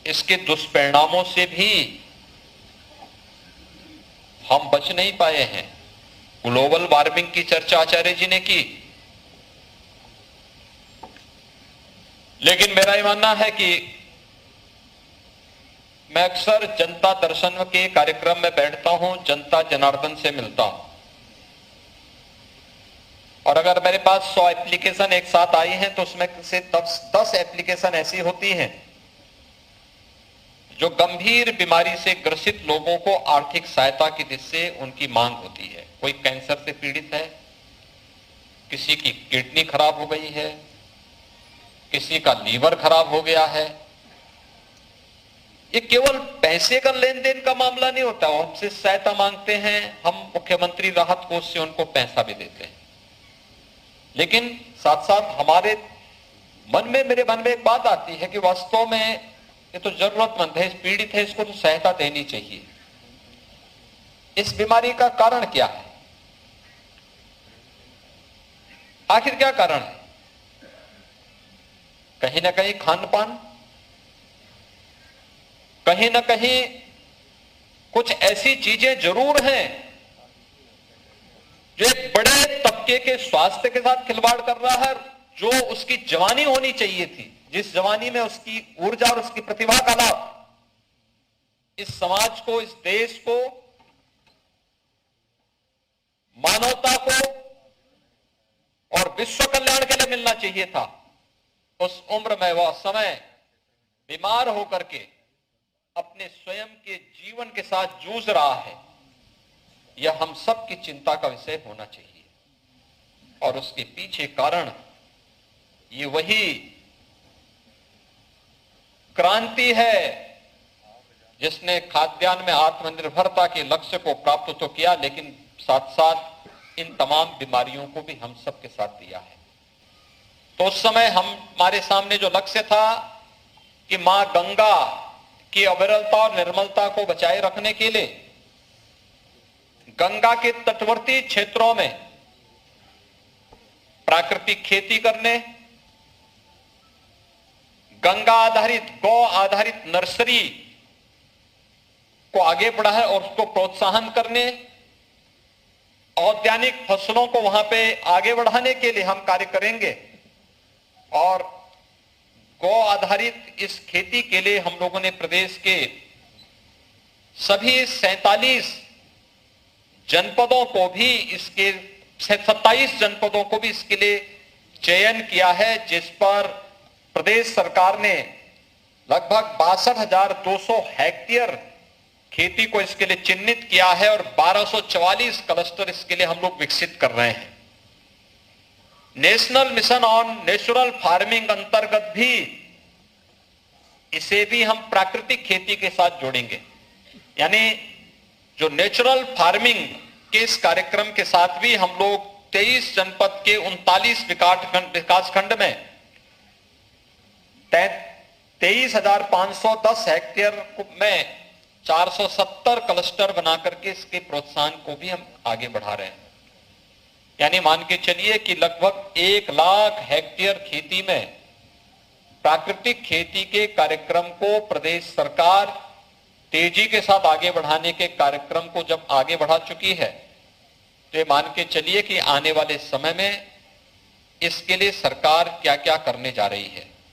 इसके दुष्परिणामों से भी हम बच नहीं पाए हैं। ग्लोबल वार्मिंग की चर्चा आचार्य जी ने की, लेकिन मेरा ये मानना है कि मैं अक्सर जनता दर्शन के कार्यक्रम में बैठता हूं, जनता जनार्दन से मिलता हूं, और अगर मेरे पास 100 एप्लीकेशन एक साथ आई हैं तो उसमें से 10 एप्लीकेशन ऐसी होती हैं जो गंभीर बीमारी से ग्रसित लोगों को आर्थिक सहायता की दिशा से उनकी मांग होती है। कोई कैंसर से पीड़ित है, किसी की किडनी खराब हो गई है, किसी का लीवर खराब हो गया है। ये केवल पैसे का लेन देन का मामला नहीं होता, वो हमसे सहायता मांगते हैं, हम मुख्यमंत्री राहत कोष से उनको पैसा भी देते हैं। लेकिन साथ साथ हमारे मेरे मन में एक बात आती है कि वास्तव में ये तो जरूरतमंद है, पीड़ित है, इसको तो सहायता देनी चाहिए। इस बीमारी का कारण क्या है? आखिर क्या कारण है? कहीं ना कहीं खान पान, कहीं ना कहीं कुछ ऐसी चीजें जरूर हैं जो एक बड़े तबके के स्वास्थ्य के साथ खिलवाड़ कर रहा है। जो उसकी जवानी होनी चाहिए थी, जिस जवानी में उसकी ऊर्जा और उसकी प्रतिभा का लाभ इस समाज को, इस देश को, मानवता को और विश्व कल्याण के लिए मिलना चाहिए था, उस उम्र में वह समय बीमार होकर के अपने स्वयं के जीवन के साथ जूझ रहा है। यह हम सब की चिंता का विषय होना चाहिए। और उसके पीछे कारण ये वही क्रांति है जिसने खाद्यान्न में आत्मनिर्भरता के लक्ष्य को प्राप्त तो किया, लेकिन साथ साथ इन तमाम बीमारियों को भी हम सबके साथ दिया है। तो उस समय हमारे सामने जो लक्ष्य था कि मां गंगा की अविरलता और निर्मलता को बचाए रखने के लिए गंगा के तटवर्ती क्षेत्रों में प्राकृतिक खेती करने, गंगा आधारित, गौ आधारित नर्सरी को आगे बढ़ा है और उसको प्रोत्साहन करने, औद्यानिक फसलों को वहां पे आगे बढ़ाने के लिए हम कार्य करेंगे। और गौ आधारित इस खेती के लिए हम लोगों ने प्रदेश के सभी 47 जनपदों को भी, इसके 27 जनपदों को भी इसके लिए चयन किया है, जिस पर प्रदेश सरकार ने लगभग 62,200 हेक्टेयर खेती को इसके लिए चिन्हित किया है और 1244 क्लस्टर इसके लिए हम लोग विकसित कर रहे हैं। National mission on natural farming अंतर्गत भी इसे भी हम प्राकृतिक खेती के साथ जोड़ेंगे। यानी जो नेचुरल फार्मिंग के इस कार्यक्रम के साथ भी हम लोग 23 जनपद के 39 विकास खंड में 23,510 हेक्टेयर में 470 क्लस्टर बना करके इसके प्रोत्साहन को भी हम आगे बढ़ा रहे हैं। यानी मान के चलिए कि लगभग 1 लाख हेक्टेयर खेती में प्राकृतिक खेती के कार्यक्रम को प्रदेश सरकार तेजी के साथ आगे बढ़ाने के कार्यक्रम को जब आगे बढ़ा चुकी है, तो ये मान के चलिए कि आने वाले समय में इसके लिए सरकार क्या क्या करने जा रही है।